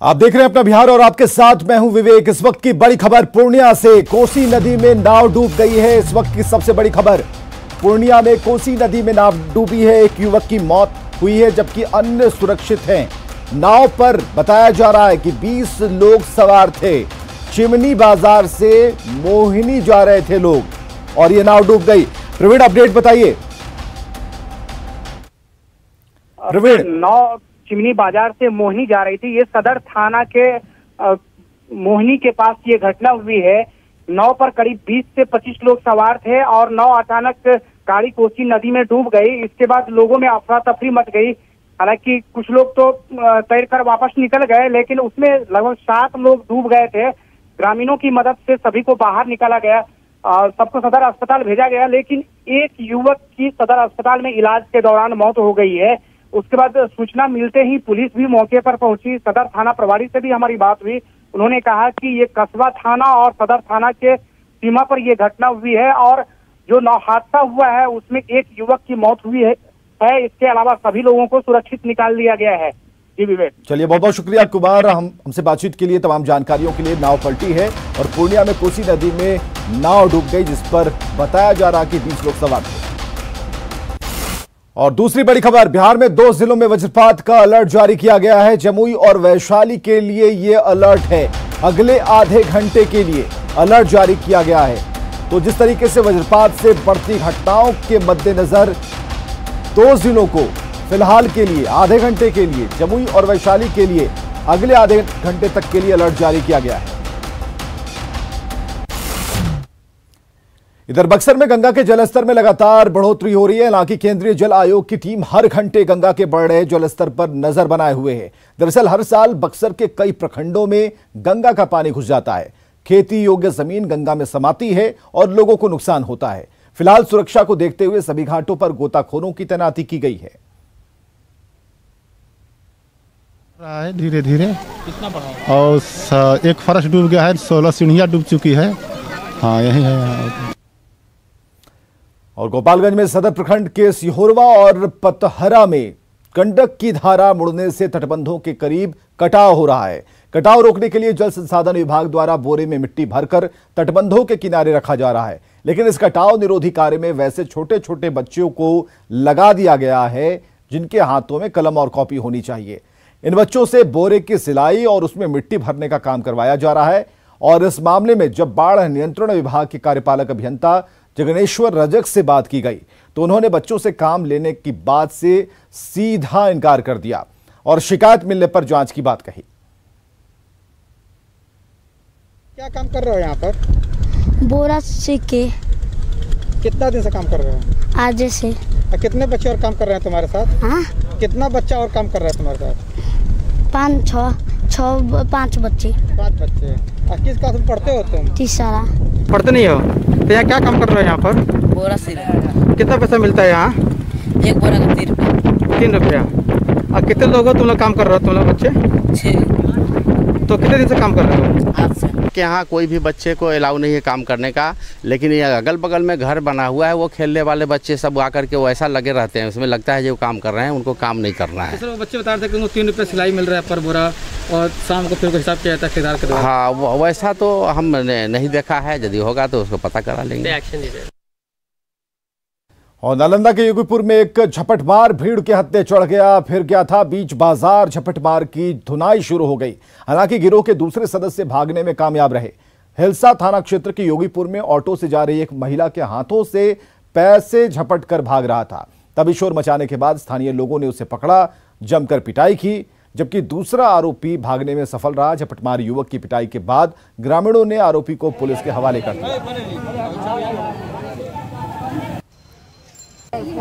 आप देख रहे हैं अपना बिहार और आपके साथ मैं हूं विवेक। इस वक्त की बड़ी खबर पूर्णिया से। कोसी नदी में नाव डूब गई है। इस वक्त की सबसे बड़ी खबर, पूर्णिया में कोसी नदी में नाव डूबी है। एक युवक की मौत हुई है जबकि अन्य सुरक्षित हैं। नाव पर बताया जा रहा है कि 20 लोग सवार थे। चिमनी बाजार से मोहिनी जा रहे थे लोग और ये नाव डूब गई। प्रवीण, अपडेट बताइए। प्रवीण, नाव चिमनी बाजार से मोहिनी जा रही थी। ये सदर थाना के मोहिनी के पास ये घटना हुई है। नाव पर करीब 20 से 25 लोग सवार थे और नाव अचानक गाड़ी कोसी नदी में डूब गई। इसके बाद लोगों में अफरा तफरी मच गई। हालांकि कुछ लोग तो तैरकर वापस निकल गए, लेकिन उसमें लगभग 7 लोग डूब गए थे। ग्रामीणों की मदद से सभी को बाहर निकाला गया और सबको सदर अस्पताल भेजा गया, लेकिन एक युवक की सदर अस्पताल में इलाज के दौरान मौत हो गई है। उसके बाद सूचना मिलते ही पुलिस भी मौके पर पहुंची। सदर थाना प्रभारी से भी हमारी बात हुई। उन्होंने कहा कि ये कस्बा थाना और सदर थाना के सीमा पर ये घटना हुई है और जो हादसा हुआ है उसमें एक युवक की मौत हुई है। इसके अलावा सभी लोगों को सुरक्षित निकाल लिया गया है। जी विवेक, चलिए बहुत बहुत शुक्रिया कुमार हमसे बातचीत के लिए, तमाम जानकारियों के लिए। नाव पलटी है और पूर्णिया में कोसी नदी में नाव डूब गई जिस पर बताया जा रहा कि 20 लोग सवार थे। और दूसरी बड़ी खबर, बिहार में 2 जिलों में वज्रपात का अलर्ट जारी किया गया है। जमुई और वैशाली के लिए यह अलर्ट है। अगले आधे घंटे के लिए अलर्ट जारी किया गया है। तो जिस तरीके से वज्रपात से बढ़ती घटनाओं के मद्देनजर 2 जिलों को फिलहाल के लिए आधे घंटे के लिए, जमुई और वैशाली के लिए अगले आधे घंटे तक के लिए अलर्ट जारी किया गया है। इधर बक्सर में गंगा के जलस्तर में लगातार बढ़ोतरी हो रही है। हालांकि केंद्रीय जल आयोग की टीम हर घंटे गंगा के बढ़ रहे जलस्तर पर नजर बनाए हुए है। दरअसल हर साल बक्सर के कई प्रखंडों में गंगा का पानी घुस जाता है। खेती योग्य जमीन गंगा में समाती है और लोगों को नुकसान होता है। फिलहाल सुरक्षा को देखते हुए सभी घाटों पर गोताखोरों की तैनाती की गई है। धीरे धीरे कितना बढ़ा और एक फर्श डूब गया है, 16 सीढ़ियां डूब चुकी है। हाँ यही है। और गोपालगंज में सदर प्रखंड के सिहोरवा और पतहरा में गंडक की धारा मुड़ने से तटबंधों के करीब कटाव हो रहा है। कटाव रोकने के लिए जल संसाधन विभाग द्वारा बोरे में मिट्टी भरकर तटबंधों के किनारे रखा जा रहा है, लेकिन इस कटाव निरोधी कार्य में वैसे छोटे छोटे बच्चों को लगा दिया गया है जिनके हाथों में कलम और कॉपी होनी चाहिए। इन बच्चों से बोरे की सिलाई और उसमें मिट्टी भरने का काम करवाया जा रहा है। और इस मामले में जब बाढ़ नियंत्रण विभाग के कार्यपालक अभियंता जगनेश्वर रजक से बात की गई तो उन्होंने बच्चों से काम लेने की बात से सीधा इनकार कर दिया और शिकायत मिलने पर जांच की बात कही। क्या काम कर रहे हो यहाँ पर? बोरा सीख के। कितना दिन से काम कर रहे हो? आज से। कितने बच्चे और काम कर रहे हैं तुम्हारे साथ? हाँ, कितना बच्चा और काम कर रहा है तुम्हारे साथ? 5 बच्चे। 5 बच्चे। किस क्लास में पढ़ते हो तुम? तीसरा। पढ़ते नहीं हो तो यहाँ क्या काम कर रहे हो यहाँ पर? बोरा सिल। कितना पैसा मिलता है यहाँ? एक बोरा का 3 रुपया। 3 रुपया। और कितने लोग हो तुम लोग काम कर रहे हो? तुम लोग बच्चे 6। तो कितने दिन से काम कर रहे हो? आज से। कि यहाँ कोई भी बच्चे को अलाउ नहीं है काम करने का, लेकिन ये अगल बगल में घर बना हुआ है, वो खेलने वाले बच्चे सब आकर के वो ऐसा लगे रहते हैं, उसमें लगता है जो काम कर रहे हैं उनको काम नहीं करना है। तो बच्चे बता रहे थे कि उनको 3 रुपये सिलाई मिल रहा है पर बोरा और शाम को फिर हिसाब किया जाता है ठेकेदार के द्वारा। हाँ वैसा तो हमने नहीं देखा है, यदि होगा तो उसको पता करा लेंगे। और नालंदा के योगीपुर में एक झपटमार भीड़ के हत्थे चढ़ गया। फिर क्या था, बीच बाजार झपटमार की धुनाई शुरू हो गई। हालांकि गिरोह के दूसरे सदस्य भागने में कामयाब रहे। हिलसा थाना क्षेत्र के योगीपुर में ऑटो से जा रही एक महिला के हाथों से पैसे झपट कर भाग रहा था। तभी शोर मचाने के बाद स्थानीय लोगों ने उसे पकड़ा, जमकर पिटाई की, जबकि दूसरा आरोपी भागने में सफल रहा। झपटमार युवक की पिटाई के बाद ग्रामीणों ने आरोपी को पुलिस के हवाले कर दिया।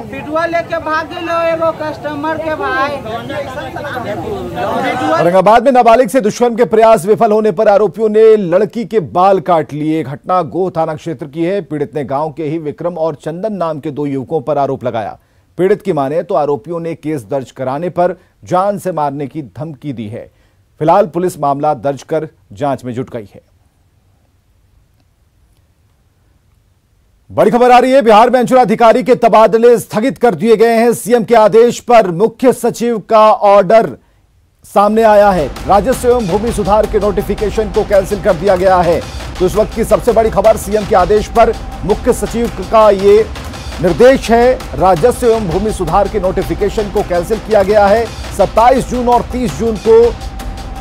पिटुआ लेके भाग लो एगो कस्टमर के भाई। औरंगाबाद में नाबालिग से दुष्कर्म के प्रयास विफल होने पर आरोपियों ने लड़की के बाल काट लिए। घटना गोह थाना क्षेत्र की है। पीड़ित ने गांव के ही विक्रम और चंदन नाम के 2 युवकों पर आरोप लगाया। पीड़ित की माने तो आरोपियों ने केस दर्ज कराने पर जान से मारने की धमकी दी है। फिलहाल पुलिस मामला दर्ज कर जांच में जुट गई है। बड़ी खबर आ रही है, बिहार में अंचलाधिकारी के तबादले स्थगित कर दिए गए हैं। सीएम के आदेश पर मुख्य सचिव का ऑर्डर सामने आया है। राजस्व एवं भूमि सुधार के नोटिफिकेशन को कैंसिल कर दिया गया है। तो इस वक्त की सबसे बड़ी खबर, सीएम के आदेश पर मुख्य सचिव का ये निर्देश है। राजस्व एवं भूमि सुधार के नोटिफिकेशन को कैंसिल किया गया है। 27 जून और 30 जून को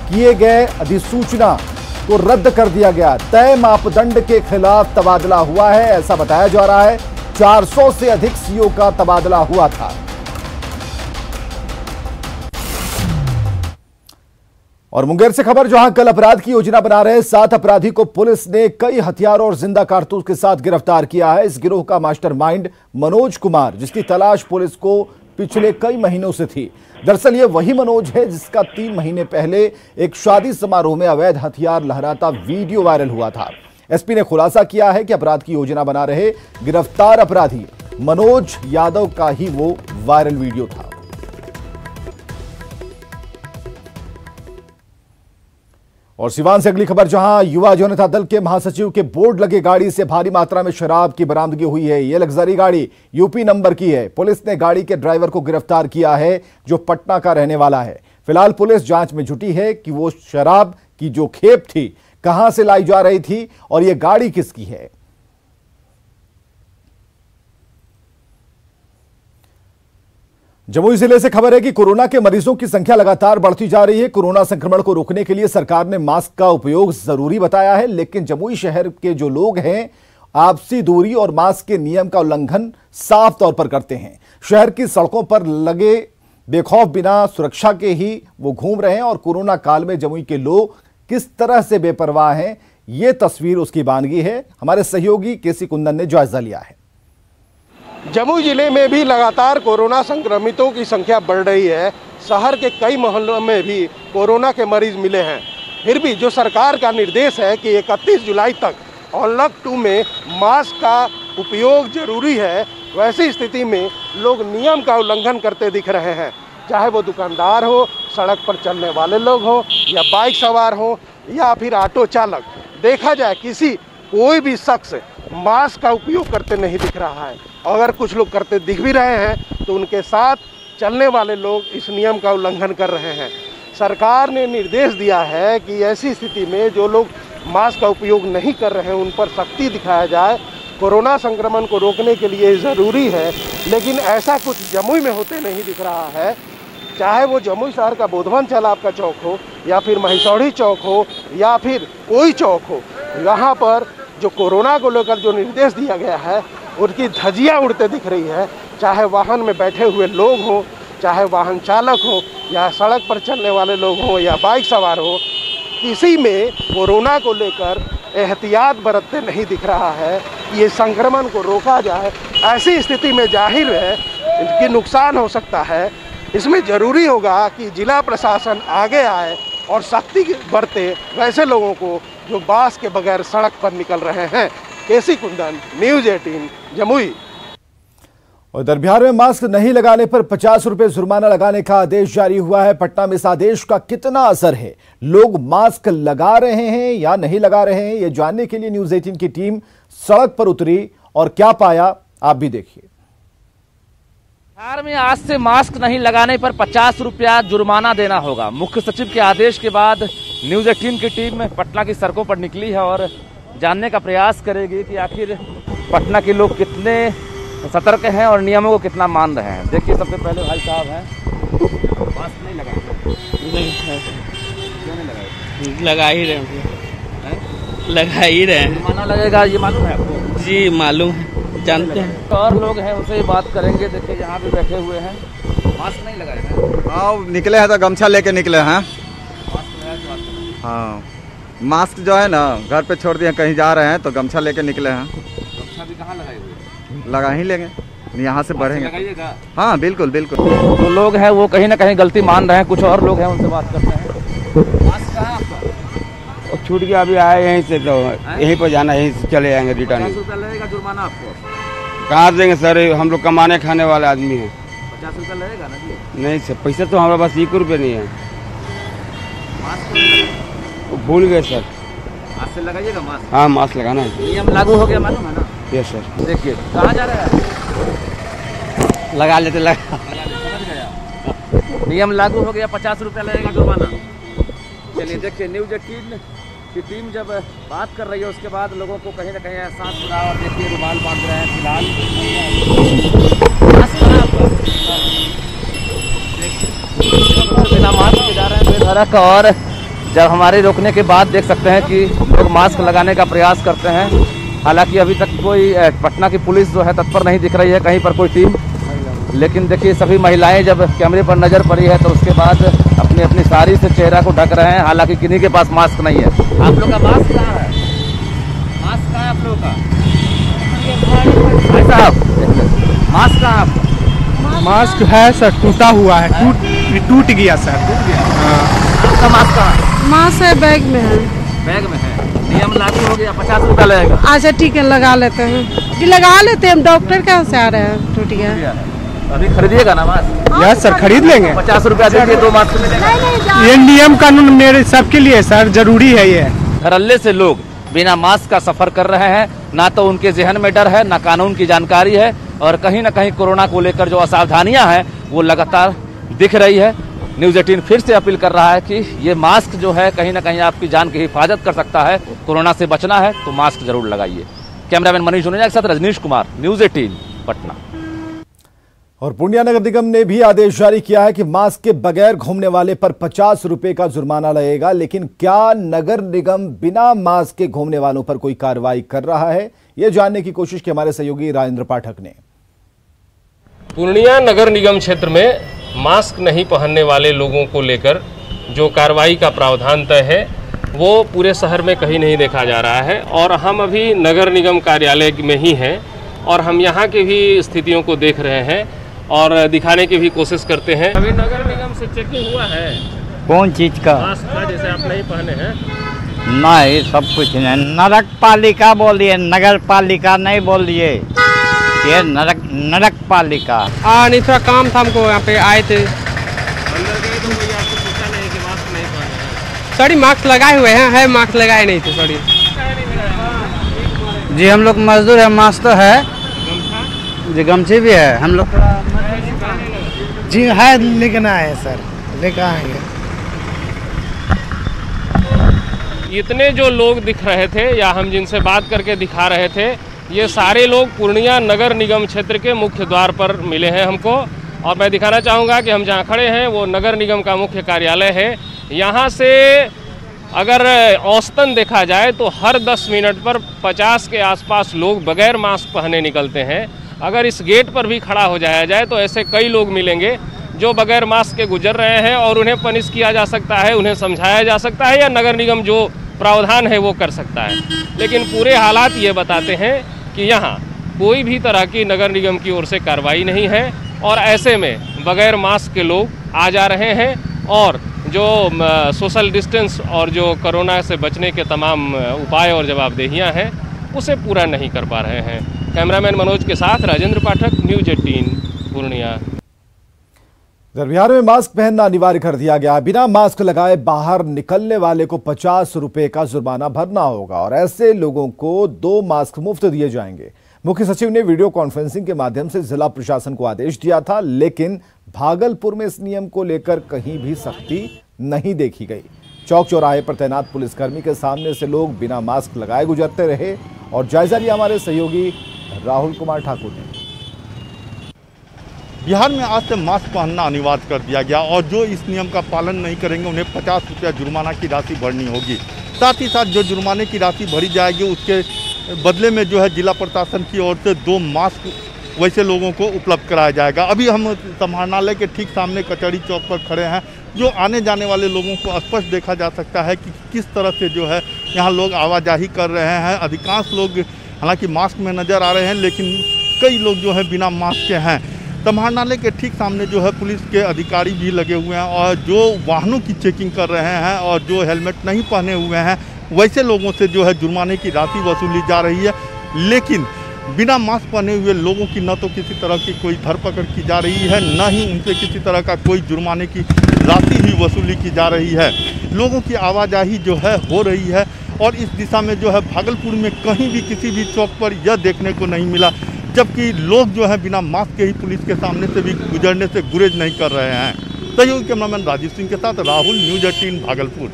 किए गए अधिसूचना को रद्द कर दिया गया। तय मापदंड के खिलाफ तबादला हुआ है, ऐसा बताया जा रहा है। 400 से अधिक सीओ का तबादला हुआ था। और मुंगेर से खबर, जहां कल अपराध की योजना बना रहे 7 अपराधी को पुलिस ने कई हथियारों और जिंदा कारतूस के साथ गिरफ्तार किया है। इस गिरोह का मास्टरमाइंड मनोज कुमार, जिसकी तलाश पुलिस को पिछले कई महीनों से थी। दरअसल ये वही मनोज है जिसका 3 महीने पहले एक शादी समारोह में अवैध हथियार लहराता वीडियो वायरल हुआ था। एसपी ने खुलासा किया है कि अपराध की योजना बना रहे गिरफ्तार अपराधी मनोज यादव का ही वो वायरल वीडियो था। और सिवान से अगली खबर, जहां युवा जनता दल के महासचिव के बोर्ड लगे गाड़ी से भारी मात्रा में शराब की बरामदगी हुई है। यह लग्जरी गाड़ी यूपी नंबर की है। पुलिस ने गाड़ी के ड्राइवर को गिरफ्तार किया है, जो पटना का रहने वाला है। फिलहाल पुलिस जांच में जुटी है कि वो शराब की जो खेप थी कहां से लाई जा रही थी और यह गाड़ी किसकी है। जमुई जिले से खबर है कि कोरोना के मरीजों की संख्या लगातार बढ़ती जा रही है। कोरोना संक्रमण को रोकने के लिए सरकार ने मास्क का उपयोग जरूरी बताया है, लेकिन जमुई शहर के जो लोग हैं आपसी दूरी और मास्क के नियम का उल्लंघन साफ तौर पर करते हैं। शहर की सड़कों पर लगे बेखौफ बिना सुरक्षा के ही वो घूम रहे हैं और कोरोना काल में जमुई के लोग किस तरह से बेपरवाह हैं, ये तस्वीर उसकी बानगी है। हमारे सहयोगी केसी कुंदन ने जायजा लिया है। जमुई जिले में भी लगातार कोरोना संक्रमितों की संख्या बढ़ रही है। शहर के कई मोहल्लों में भी कोरोना के मरीज मिले हैं। फिर भी जो सरकार का निर्देश है कि 31 जुलाई तक अनलॉक 2 में मास्क का उपयोग जरूरी है, वैसी स्थिति में लोग नियम का उल्लंघन करते दिख रहे हैं। चाहे वो दुकानदार हो, सड़क पर चलने वाले लोग हो, या बाइक सवार हो, या फिर ऑटो चालक, देखा जाए कोई भी शख्स मास्क का उपयोग करते नहीं दिख रहा है। अगर कुछ लोग करते दिख भी रहे हैं तो उनके साथ चलने वाले लोग इस नियम का उल्लंघन कर रहे हैं। सरकार ने निर्देश दिया है कि ऐसी स्थिति में जो लोग मास्क का उपयोग नहीं कर रहे हैं उन पर सख्ती दिखाया जाए। कोरोना संक्रमण को रोकने के लिए ज़रूरी है, लेकिन ऐसा कुछ जमुई में होते नहीं दिख रहा है। चाहे वो जमुई शहर का बोधवन तालाब का चौक हो, या फिर महिसौड़ी चौक हो, या फिर कोई चौक हो, यहाँ पर जो कोरोना को लेकर जो निर्देश दिया गया है उनकी धज्जियाँ उड़ते दिख रही है। चाहे वाहन में बैठे हुए लोग हों, चाहे वाहन चालक हो, या सड़क पर चलने वाले लोग हों, या बाइक सवार हो, किसी में कोरोना को लेकर एहतियात बरतते नहीं दिख रहा है। ये संक्रमण को रोका जाए। ऐसी स्थिति में जाहिर है कि नुकसान हो सकता है। इसमें ज़रूरी होगा कि जिला प्रशासन आगे आए और सख्ती बरते वैसे लोगों को जो बास के बगैर सड़क पर निकल रहे हैं। केसी कुंदन, न्यूज़ 18 जमुई। और इधर बिहार में मास्क नहीं लगाने पर 50 रुपए जुर्माना लगाने का आदेश जारी हुआ है। पटना में इस आदेश का कितना असर है, लोग मास्क लगा रहे हैं या नहीं लगा रहे हैं, ये जानने के लिए न्यूज़ 18 की टीम सड़क पर उतरी और क्या पाया आप भी देखिए। बिहार में आज से मास्क नहीं लगाने पर 50 रुपया जुर्माना देना होगा। मुख्य सचिव के आदेश के बाद न्यूज़ 18 की टीम पटना की सड़कों पर निकली है और जानने का प्रयास करेगी कि आखिर पटना के लोग कितने सतर्क हैं और नियमों को कितना मान रहे हैं। देखिए, सबसे पहले भाई साहब हैं, मास्क नहीं लगाए, क्यों नहीं लगाए? लगा ही रहे हैं, लगा ही रहे हैं। जुर्माना लगेगा, ये मालूम है आपको? जी मालूम है, जानते हैं। और लोग हैं, उनसे बात करेंगे। देखिए, यहाँ पे बैठे हुए हैं, मास्क नहीं लगाए हैं। हाँ, निकले हैं तो गमछा लेके निकले हैं। हाँ, मास्क जो है ना घर पे छोड़ दिए, कहीं जा रहे हैं तो गमछा लेके निकले हैं। गमछा भी कहाँ लगाए हुए? लगा ही लेंगे, यहाँ से बढ़ेंगे। लगाइएगा? हाँ बिल्कुल बिल्कुल। जो लोग हैं वो कहीं ना कहीं गलती मान रहे हैं। कुछ और लोग हैं, उनसे बात करते हैं। मास्क कहाँ आपका? छूट गया, अभी आए यहीं से, तो यहीं पर जाना, यहीं से चले जाएंगे रिटर्न। 50 रुपया लगेगा जुर्माना आपको? कहाँ देंगे सर, हम लोग कमाने खाने वाले आदमी हैं। 50 रुपया लगेगा ना जी? नहीं सर, पैसा तो हमारे पास 1 रुपये नहीं है। मास्क भूल गए सर। आज से लगाइएगा मास्क? हाँ, मास्क लगाना है। नियम लागू हो गया, मालूम है ना? Yes sir. देखिए, कहाँ जा रहे हैं? लगा लेते, लगा। समझ गया। नियम लागू हो गया, 50 रुपया लगेगा जुर्माना। चलिए देखिए, न्यूज़ 18 की टीम जब बात कर रही है उसके बाद लोगों को कहीं ना कहीं एहसास हो रहा है। और देखिए रुमाल बांध रहे हैं फिलहाल, बिना मास्क के जा रहे हैं बेधड़क। और जब हमारे रोकने के बाद देख सकते हैं कि लोग मास्क लगाने का प्रयास करते हैं। हालांकि अभी तक कोई पटना की पुलिस जो है तत्पर नहीं दिख रही है, कहीं पर कोई टीम। लेकिन देखिए सभी महिलाएं जब कैमरे पर नजर पड़ी है तो उसके बाद अपनी अपनी साड़ी से चेहरा को ढक रहे हैं। हालांकि किन्हीं के पास मास्क नहीं है। आप लोग का मास्क कहाँ है? मास्क कहाँ है आप लोगों का? भाई साहब मास्क कहाँ है आपका? मास्क है सर, टूटा हुआ है, टूट गया सर। आपका मास्क कहाँ है? मास्क है बैग में है। बैग में है। नियम लागू हो गया, 50 रुपया लगेगा। अच्छा ठीक है, लगा लेते हैं जी, लगा लेते हैं। हम डॉक्टर कहाँ से आ रहे हैं, टूट गया। अभी खरीदिएगा ना मास्क? यस सर, खरीद लेंगे। 50 रुपया दीजिए, 2 मास्क मिलेगा। ये नियम कानून मेरे सबके लिए सर, जरूरी है ये। धड़ल्ले से लोग बिना मास्क का सफर कर रहे हैं। ना तो उनके जहन में डर है, ना कानून की जानकारी है, और कहीं ना कहीं कोरोना को लेकर जो असावधानियां हैं वो लगातार दिख रही है। न्यूज़ 18 फिर से अपील कर रहा है कि ये मास्क जो है कहीं ना कहीं आपकी जान की हिफाजत कर सकता है। कोरोना से बचना है तो मास्क जरूर लगाइए। कैमरामैन मनीष जुनेजा के साथ रजनीश कुमार, न्यूज़ 18 पटना। और पूर्णिया नगर निगम ने भी आदेश जारी किया है कि मास्क के बगैर घूमने वाले पर 50 रुपए का जुर्माना लगेगा। लेकिन क्या नगर निगम बिना मास्क के घूमने वालों पर कोई कार्रवाई कर रहा है, यह जानने की कोशिश की हमारे सहयोगी राजेंद्र पाठक ने। पूर्णिया नगर निगम क्षेत्र में मास्क नहीं पहनने वाले लोगों को लेकर जो कार्रवाई का प्रावधान तय है वो पूरे शहर में कहीं नहीं देखा जा रहा है। और हम अभी नगर निगम कार्यालय में ही हैं और हम यहाँ की भी स्थितियों को देख रहे हैं और दिखाने की भी कोशिश करते हैं। अभी नगर निगम से चेकिंग हुआ है। कौन चीज का? मास्क का, जैसे आप नहीं पहने हैं। नहीं, सब कुछ नहीं। नगर पालिका बोलिए, नगर पालिका नहीं बोलिए, ये नरक पालिका। नहीं, थोड़ा काम था हमको, यहाँ पे आए थे। अंदर गए तो कोई आपको पूछा नहीं कि मास्क नहीं पहने हैं? सॉरी, मास्क लगाए हुए हैं, है मास्क लगाए नहीं थे। सॉरी जी, हम लोग मजदूर है, मास्क तो है जी, गमछी भी है हम लोग जी, है लेकिन आए सर, लेकर आएंगे। इतने जो लोग दिख रहे थे या हम जिनसे बात करके दिखा रहे थे, ये सारे लोग पूर्णिया नगर निगम क्षेत्र के मुख्य द्वार पर मिले हैं हमको। और मैं दिखाना चाहूँगा कि हम जहाँ खड़े हैं वो नगर निगम का मुख्य कार्यालय है। यहाँ से अगर औसतन देखा जाए तो हर 10 मिनट पर 50 के आसपास लोग बगैर मास्क पहने निकलते हैं। अगर इस गेट पर भी खड़ा हो जाया जाए तो ऐसे कई लोग मिलेंगे जो बगैर मास्क के गुजर रहे हैं और उन्हें पनिश किया जा सकता है, उन्हें समझाया जा सकता है या नगर निगम जो प्रावधान है वो कर सकता है। लेकिन पूरे हालात ये बताते हैं कि यहाँ कोई भी तरह की नगर निगम की ओर से कार्रवाई नहीं है और ऐसे में बगैर मास्क के लोग आ जा रहे हैं और जो सोशल डिस्टेंस और जो कोरोना से बचने के तमाम उपाय और जवाबदेहियाँ हैं उसे पूरा नहीं कर पा रहे हैं। कैमरामैन मनोज के साथ राजेंद्र पाठक, न्यूज़ 18 पूर्णिया। बिहार में मास्क पहनना अनिवार्य कर दिया गया। बिना मास्क लगाए बाहर निकलने वाले को 50 रुपए का जुर्माना भरना होगा और ऐसे लोगों को 2 मास्क मुफ्त दिए जाएंगे। मुख्य सचिव ने वीडियो कॉन्फ्रेंसिंग के माध्यम से जिला प्रशासन को आदेश दिया था, लेकिन भागलपुर में इस नियम को लेकर कहीं भी सख्ती नहीं देखी गई। चौक चौराहे पर तैनात पुलिसकर्मी के सामने से लोग बिना मास्क लगाए गुजरते रहे और जायजा लिया हमारे सहयोगी राहुल कुमार ठाकुर ने। बिहार में आज से मास्क पहनना अनिवार्य कर दिया गया और जो इस नियम का पालन नहीं करेंगे उन्हें 50 रुपया जुर्माना की राशि भरनी होगी। साथ ही साथ जो जुर्माने की राशि भरी जाएगी उसके बदले में जो है जिला प्रशासन की ओर से 2 मास्क वैसे लोगों को उपलब्ध कराया जाएगा। अभी हम समाहरणालय के ठीक सामने कचहरी चौक पर खड़े हैं। जो आने जाने वाले लोगों को स्पष्ट देखा जा सकता है कि किस तरह से जो है यहाँ लोग आवाजाही कर रहे हैं। अधिकांश लोग हालांकि मास्क में नज़र आ रहे हैं, लेकिन कई लोग जो है बिना मास्क के हैं। समाहरणालय के ठीक सामने जो है पुलिस के अधिकारी भी लगे हुए हैं और जो वाहनों की चेकिंग कर रहे हैं और जो हेलमेट नहीं पहने हुए हैं वैसे लोगों से जो है जुर्माने की राशि वसूली जा रही है। लेकिन बिना मास्क पहने हुए लोगों की न तो किसी तरह की कोई धरपकड़ की जा रही है, न ही उनसे किसी तरह का कोई जुर्माने की राशि ही वसूली की जा रही है। लोगों की आवाजाही जो है हो रही है और इस दिशा में जो है भागलपुर में कहीं भी किसी भी चौक पर यह देखने को नहीं मिला, जबकि लोग जो है बिना मास्क के ही पुलिस के सामने से भी गुजरने से गुरेज नहीं कर रहे हैं। सहयोगी कैमरामैन राजीव सिंह के साथ राहुल, न्यूज 18 भागलपुर।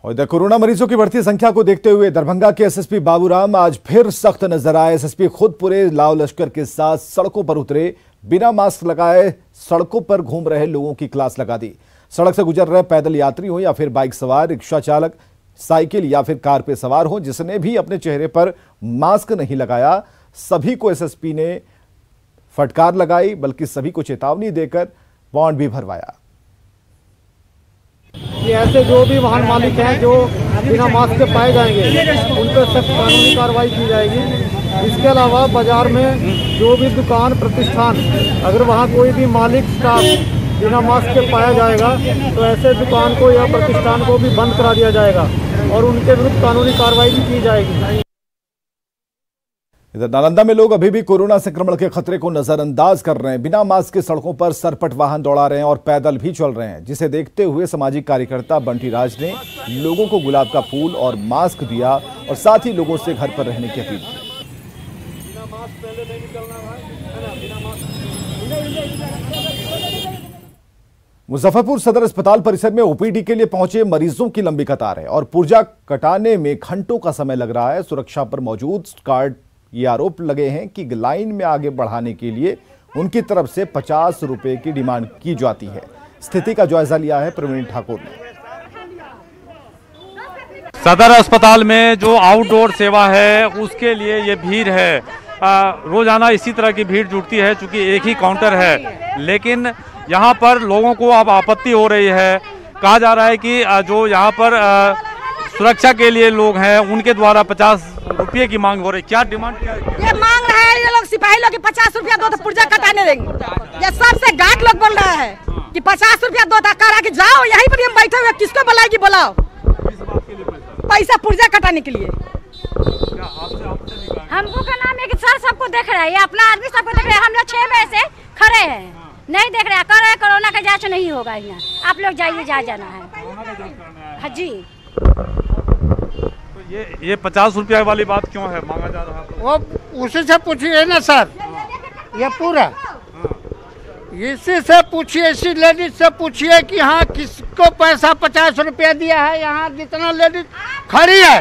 और इधर कोरोना मरीजों की बढ़ती संख्या को देखते हुए दरभंगा के एसएसपी बाबूराम आज फिर सख्त नजर आए। एसएसपी खुद पूरे लाव लश्कर के साथ सड़कों पर उतरे, बिना मास्क लगाए सड़कों पर घूम रहे लोगों की क्लास लगा दी। सड़क से गुजर रहे पैदल यात्री हो या फिर बाइक सवार, रिक्शा चालक, साइकिल या फिर कार पे सवार हो, जिसने भी अपने चेहरे पर मास्क नहीं लगाया, सभी को एसएसपी ने फटकार लगाई, बल्कि सभी को चेतावनी देकर बॉन्ड भी भरवाया। कि ऐसे जो भी वाहन मालिक हैं जो बिना मास्क के पाए जाएंगे उन पर सख्त कानूनी कार्रवाई की जाएगी। इसके अलावा बाजार में जो भी दुकान प्रतिष्ठान, अगर वहाँ कोई भी मालिक स्टाफ बिना मास्क के पाया जाएगा तो ऐसे दुकान को या प्रतिष्ठान को भी बंद करा दिया जाएगा और उनके विरुद्ध कानूनी कार्रवाई भी की जाएगी। इधर नालंदा में लोग अभी भी कोरोना संक्रमण के खतरे को नजरअंदाज कर रहे हैं। बिना मास्क के सड़कों पर सरपट वाहन दौड़ा रहे हैं और पैदल भी चल रहे हैं, जिसे देखते हुए सामाजिक कार्यकर्ता बंटी राज ने लोगों को गुलाब का फूल और मास्क दिया और साथ ही लोगों से घर पर रहने की अपील की। मुजफ्फरपुर सदर अस्पताल परिसर में ओपीडी के लिए पहुंचे मरीजों की लंबी कतार है और पुर्जा कटाने में घंटों का समय लग रहा है। सुरक्षा पर मौजूद गार्ड ये आरोप लगे हैं कि लाइन में आगे बढ़ाने के लिए उनकी तरफ से 50 रुपए की डिमांड की जाती है। स्थिति का जायजा लिया है प्रवीण ठाकुर ने। सदर अस्पताल में जो आउटडोर सेवा है उसके लिए ये भीड़ है। रोजाना इसी तरह की भीड़ जुटती है, चूंकि एक ही काउंटर है, लेकिन यहाँ पर लोगों को अब आपत्ति हो रही है। कहा जा रहा है कि जो यहाँ पर सुरक्षा के लिए लोग हैं उनके द्वारा 50 रुपये की मांग हो रही है। क्या डिमांड क्या है? ये मांग रहा है ये लोग सिपाही लोग 50 रुपया दो तो पुर्जा कटाने देंगे। ये सबसे गार्ड लोग बोल रहा है कि 50 रुपया दो करा के जाओ, यहीं पर हम बैठे हुए, किसको बुलाएगी बुलाओ, पैसा पुर्जा कटाने के लिए। हमको का नाम है कि सर सबको देख रहा है, ये अपना आदमी सबको देख रहा है। हम लोग 6 बजे से खड़े हैं, नहीं देख रहे हैं, कर रहे हैं। कोरोना का जांच नहीं होगा यहाँ, आप लोग जाइए, जा जाना है। हाँ जी। तो ये 50 रुपया वाली बात क्यों है मांगा जा रहा है? वो उसी से पूछिए ना सर, ये पूरा इसी से पूछिए, इसी लेडीज से पूछिए कि हाँ किसको पैसा 50 रुपया दिया है। यहाँ जितना लेडीज खड़ी है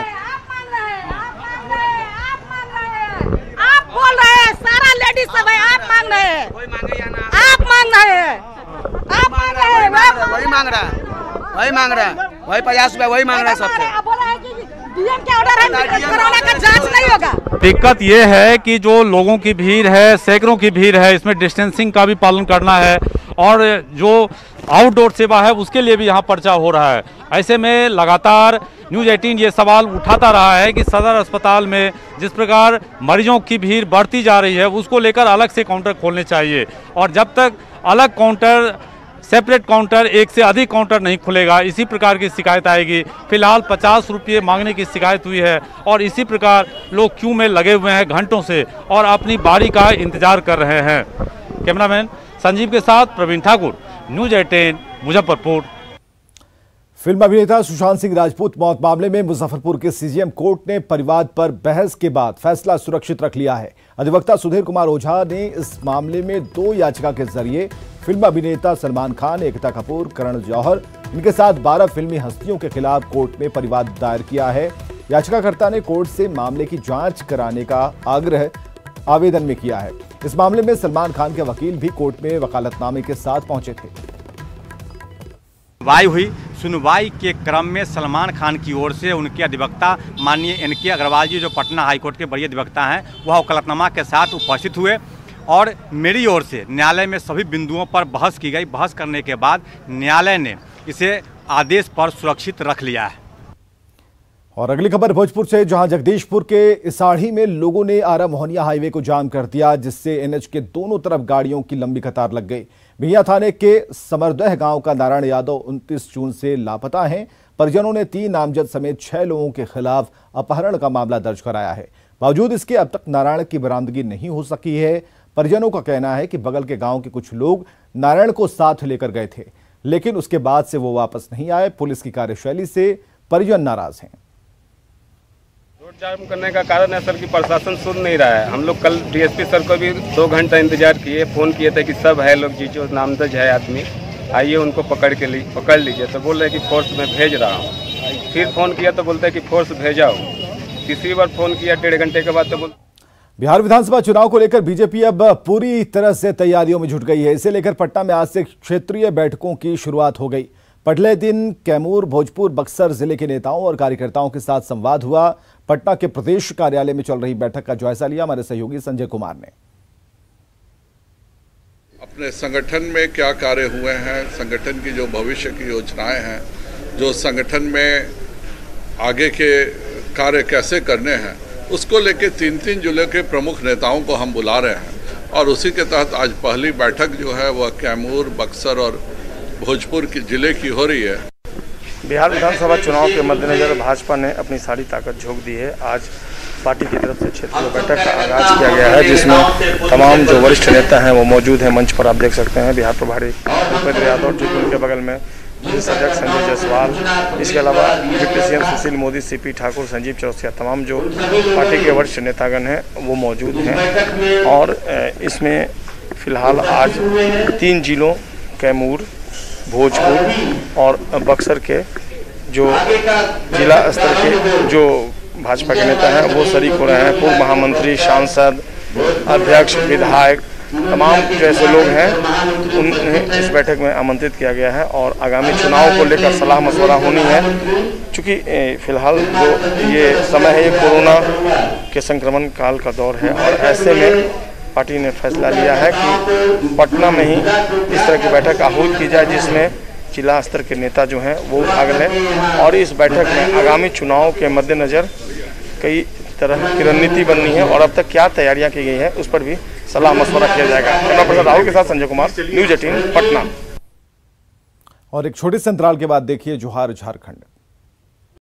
आप बोल रहे हैं, सारा लेडीज सब है, आप मांग रहे हैं, आप मांग रहे हैं, आप मांग रहे हैं, वही मांग रहा है, वही मांग रहा है, वही 50 रुपया वही मांग रहा है सबसे। बोला है कि डीएम के ऑर्डर है, कोरोना का जांच नहीं होगा। दिक्कत ये है कि जो लोगों की भीड़ है, सैकड़ों की भीड़ है, इसमें डिस्टेंसिंग का भी पालन करना है और जो आउटडोर सेवा है उसके लिए भी यहाँ पर्चा हो रहा है। ऐसे में लगातार न्यूज 18 ये सवाल उठाता रहा है कि सदर अस्पताल में जिस प्रकार मरीजों की भीड़ बढ़ती जा रही है उसको लेकर अलग से काउंटर खोलने चाहिए, और जब तक अलग काउंटर, सेपरेट काउंटर, एक से अधिक काउंटर नहीं खुलेगा, इसी प्रकार की शिकायत आएगी। फिलहाल 50 रुपये मांगने की शिकायत हुई है और इसी प्रकार लोग क्यू में लगे हुए हैं घंटों से और अपनी बारी का इंतजार कर रहे हैं। कैमरामैन संजीव के साथ प्रवीण ठाकुर, न्यूज 18 मुजफ्फरपुर। फिल्म अभिनेता सुशांत सिंह राजपूत मौत मामले में मुजफ्फरपुर के सीजेएम कोर्ट ने परिवाद पर बहस के बाद फैसला सुरक्षित रख लिया है। अधिवक्ता सुधीर कुमार ओझा ने इस मामले में 2 याचिका के जरिए फिल्म अभिनेता सलमान खान, एकता कपूर, करण जौहर, इनके साथ 12 फिल्मी हस्तियों के खिलाफ कोर्ट में परिवाद दायर किया है। याचिकाकर्ता ने कोर्ट से मामले की जांच कराने का आग्रह आवेदन में किया है। इस मामले में सलमान खान के वकील भी कोर्ट में वकालतनामे के साथ पहुंचे थे। सुनवाई हुई। सुनवाई के क्रम में सलमान खान की ओर से उनके अधिवक्ता माननीय एनके अग्रवाल जी, जो पटना हाईकोर्ट के बड़े अधिवक्ता हैं, वह वकालतनामा के साथ उपस्थित हुए और मेरी ओर से न्यायालय में सभी बिंदुओं पर बहस की गई। बहस करने के बाद न्यायालय ने इसे आदेश पर सुरक्षित रख लिया है। और अगली खबर भोजपुर से, जहां जगदीशपुर के इसाढ़ी में लोगों ने आरा मोहनिया हाईवे को जाम कर दिया, जिससे एनएच के दोनों तरफ गाड़ियों की लंबी कतार लग गई। भिया थाने के समरदह गांव का नारायण यादव 29 जून से लापता हैं। परिजनों ने 3 नामजद समेत 6 लोगों के खिलाफ अपहरण का मामला दर्ज कराया है। बावजूद इसके अब तक नारायण की बरामदगी नहीं हो सकी है। परिजनों का कहना है कि बगल के गांव के कुछ लोग नारायण को साथ लेकर गए थे, लेकिन उसके बाद से वो वापस नहीं आए। पुलिस की कार्यशैली से परिजन नाराज हैं। जाम करने का कारण है सर कि प्रशासन सुन नहीं रहा है। हम लोग कल डीएसपी सर को भी 2 घंटा इंतजार किए, फ़ोन किए थे कि सब है लोग जी जो नामजद है आदमी, आइए उनको पकड़ लीजिए। तो बोल रहे कि फोर्स में भेज रहा हूँ। फिर फ़ोन किया तो बोलते हैं कि फोर्स भेजा हो। तीसरी बार फ़ोन किया 1.5 घंटे के बाद तो बोल। बिहार विधानसभा चुनाव को लेकर बीजेपी अब पूरी तरह से तैयारियों में जुट गई है। इसे लेकर पटना में आज से क्षेत्रीय बैठकों की शुरुआत हो गई। पहले दिन कैमूर, भोजपुर, बक्सर जिले के नेताओं और कार्यकर्ताओं के साथ संवाद हुआ। पटना के प्रदेश कार्यालय में चल रही बैठक का जायजा लिया हमारे सहयोगी संजय कुमार ने। अपने संगठन में क्या कार्य हुए हैं, संगठन की जो भविष्य की योजनाएं हैं, जो संगठन में आगे के कार्य कैसे करने हैं, उसको लेके 3-3 जिले के प्रमुख नेताओं को हम बुला रहे हैं। और उसी के तहत आज पहली बैठक जो है वह कैमूर, बक्सर और भोजपुर की जिले की हो रही है। बिहार विधानसभा चुनाव के मद्देनजर भाजपा ने अपनी सारी ताकत झोंक दी है। आज पार्टी की तरफ से क्षेत्रीय बैठक का आगाज किया गया है, जिसमें तमाम जो वरिष्ठ नेता हैं वो मौजूद हैं। मंच पर आप देख सकते हैं बिहार प्रभारी भूपेंद्र यादव, जो उनके बगल में प्रदेश अध्यक्ष संजय जायसवाल, इसके अलावा deputy CM Sushil Modi, CP Thakur, Sanjeev Chaurasia, तमाम जो पार्टी के वरिष्ठ नेतागण हैं वो मौजूद हैं। और इसमें फिलहाल आज 3 जिलों कैमूर, भोजपुर और बक्सर के जो जिला स्तर के जो भाजपा के नेता हैं वो शरीक हो रहे हैं। पूर्व महामंत्री, सांसद, अध्यक्ष, विधायक, तमाम जैसे लोग हैं उन्हें इस बैठक में आमंत्रित किया गया है और आगामी चुनाव को लेकर सलाह मशवरा होनी है। चूँकि फिलहाल जो ये समय है ये कोरोना के संक्रमण काल का दौर है और ऐसे में पार्टी ने फैसला लिया है कि पटना में ही इस तरह की बैठक आहूत की जाए, जिसमें जिला स्तर के नेता जो हैं वो भाग लें। और इस बैठक में आगामी चुनाव के मद्देनज़र कई तरह की रणनीति बननी है और अब तक क्या तैयारियां की गई हैं उस पर भी सलाह मशवरा किया जाएगा। कैमरा पर्सन राहुल के साथ संजय कुमार, न्यूज़ 18 पटना। और एक छोटे से अंतराल के बाद देखिए जोहार झारखंड।